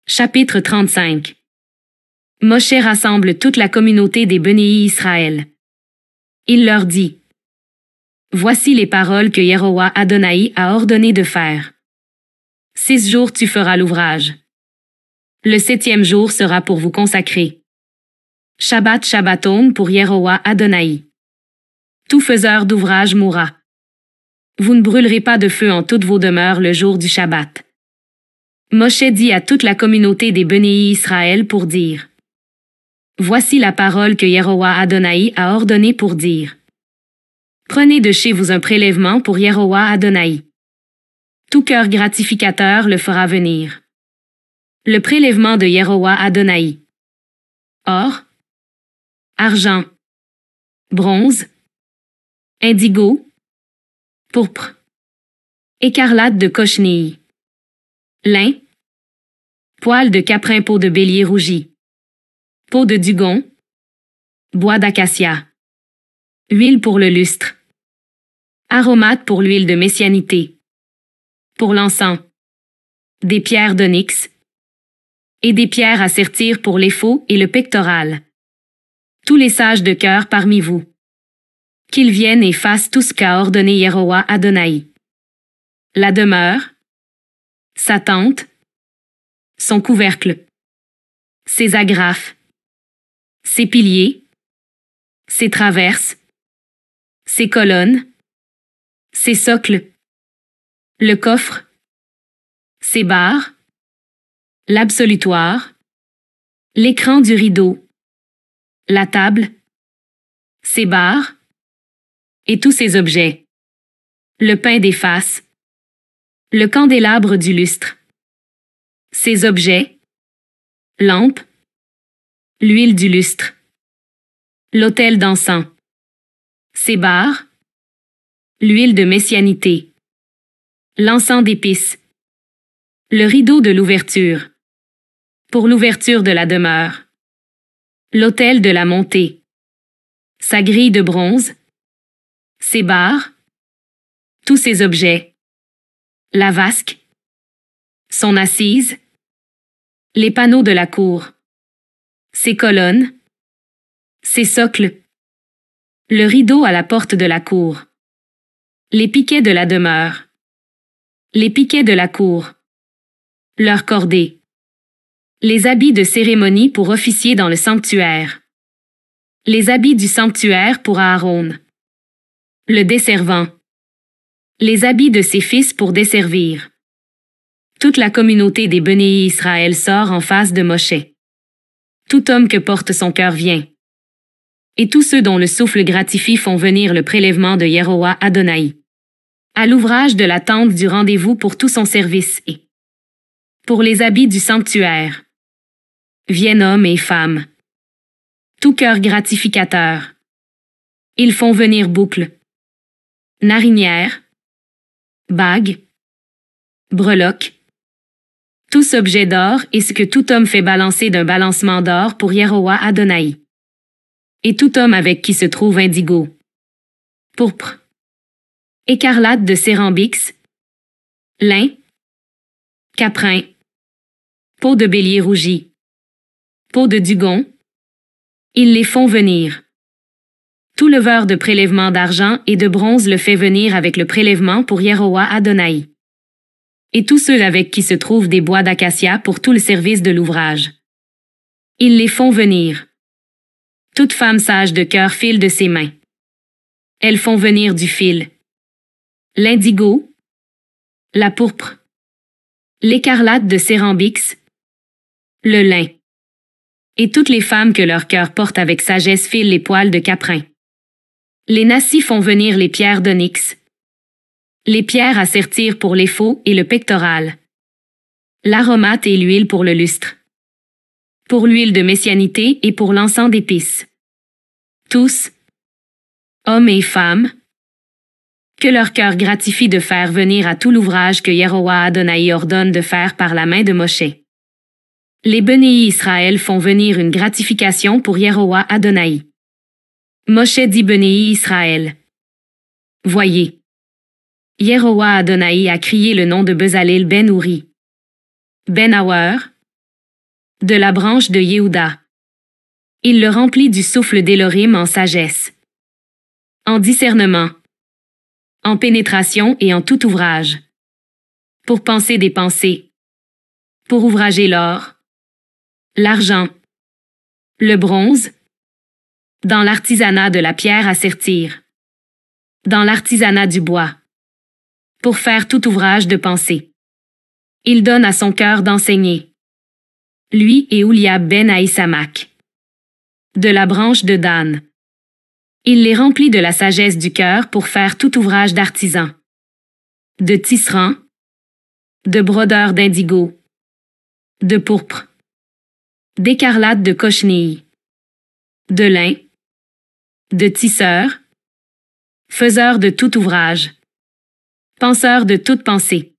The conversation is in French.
Chapitre 35. Moshe rassemble toute la communauté des Bénéi Israël. Il leur dit: Voici les paroles que Yehowa Adonai a ordonné de faire. 6 jours tu feras l'ouvrage. Le 7e jour sera pour vous consacrer. Shabbat Shabbaton pour Yehowa Adonai. Tout faiseur d'ouvrage mourra. Vous ne brûlerez pas de feu en toutes vos demeures le jour du Shabbat. Moshe dit à toute la communauté des Bénéi Israël pour dire: Voici la parole que Yehowa Adonai a ordonnée pour dire. Prenez de chez vous un prélèvement pour Yehowa Adonai. Tout cœur gratificateur le fera venir. Le prélèvement de Yehowa Adonai. Or, argent, bronze, indigo, pourpre, écarlate de cochenille, lin, poil de caprin, peau de bélier rougi, peau de dugon, bois d'acacia, huile pour le lustre, aromate pour l'huile de messianité, pour l'encens, des pierres d'onyx, et des pierres à sertir pour l'éphod et le pectoral. Tous les sages de cœur parmi vous, qu'ils viennent et fassent tout ce qu'a ordonné Yehowa Adonai. La demeure, sa tente, son couvercle, ses agrafes, ses piliers, ses traverses, ses colonnes, ses socles, le coffre, ses barres, l'absolutoire, l'écran du rideau, la table, ses barres, et tous ses objets, le pain des faces, le candélabre du lustre, ses objets, lampe, l'huile du lustre, l'autel d'encens, ses barres, l'huile de messianité, l'encens d'épices, le rideau de l'ouverture, pour l'ouverture de la demeure, l'autel de la montée, sa grille de bronze, ses barres, tous ses objets, la vasque, son assise, les panneaux de la cour, ses colonnes, ses socles, le rideau à la porte de la cour, les piquets de la demeure, les piquets de la cour, leurs cordées, les habits de cérémonie pour officier dans le sanctuaire, les habits du sanctuaire pour Aaron, le desservant, les habits de ses fils pour desservir. Toute la communauté des Bénéi Israël sort en face de Moshe. Tout homme que porte son cœur vient. Et tous ceux dont le souffle gratifie font venir le prélèvement de Yehowa Adonai, à l'ouvrage de la tente du rendez-vous pour tout son service et pour les habits du sanctuaire. Viennent hommes et femmes. Tout cœur gratificateur. Ils font venir boucles, narinières, bagues, breloques, tous objets d'or et ce que tout homme fait balancer d'un balancement d'or pour Yehowa Adonai. Et tout homme avec qui se trouve indigo, pourpre, écarlate de cérambix, lin, caprin, peau de bélier rougi, peau de dugon, ils les font venir. Tout leveur de prélèvement d'argent et de bronze le fait venir avec le prélèvement pour Yehowa Adonai. Et tous ceux avec qui se trouvent des bois d'acacia pour tout le service de l'ouvrage. Ils les font venir. Toute femme sage de cœur file de ses mains. Elles font venir du fil, l'indigo, la pourpre, l'écarlate de cérambix, le lin. Et toutes les femmes que leur cœur porte avec sagesse filent les poils de caprin. Les nassis font venir les pierres d'onyx, les pierres à sertir pour l'éphod et le pectoral, l'aromate et l'huile pour le lustre, pour l'huile de messianité et pour l'encens d'épices. Tous, hommes et femmes, que leur cœur gratifie de faire venir à tout l'ouvrage que Yehowa Adonai ordonne de faire par la main de Moshe. Les Bénéi Israël font venir une gratification pour Yehowa Adonai. Moshe dit Bénéi Israël. Voyez. Yehowa Adonai a crié le nom de Bezalel ben Uri, Ben Awer, de la branche de Yehuda. Il le remplit du souffle d'Élohim en sagesse, en discernement, en pénétration et en tout ouvrage, pour penser des pensées, pour ouvrager l'or, l'argent, le bronze, dans l'artisanat de la pierre à sertir, dans l'artisanat du bois, pour faire tout ouvrage de pensée. Il donne à son cœur d'enseigner, lui et Ouliab ben Aïsamak, de la branche de Dan. Il les remplit de la sagesse du cœur pour faire tout ouvrage d'artisan, de tisserand, de brodeur d'indigo, de pourpre, d'écarlate de cochenille, de lin, de tisseur, faiseur de tout ouvrage, penseur de toute pensée.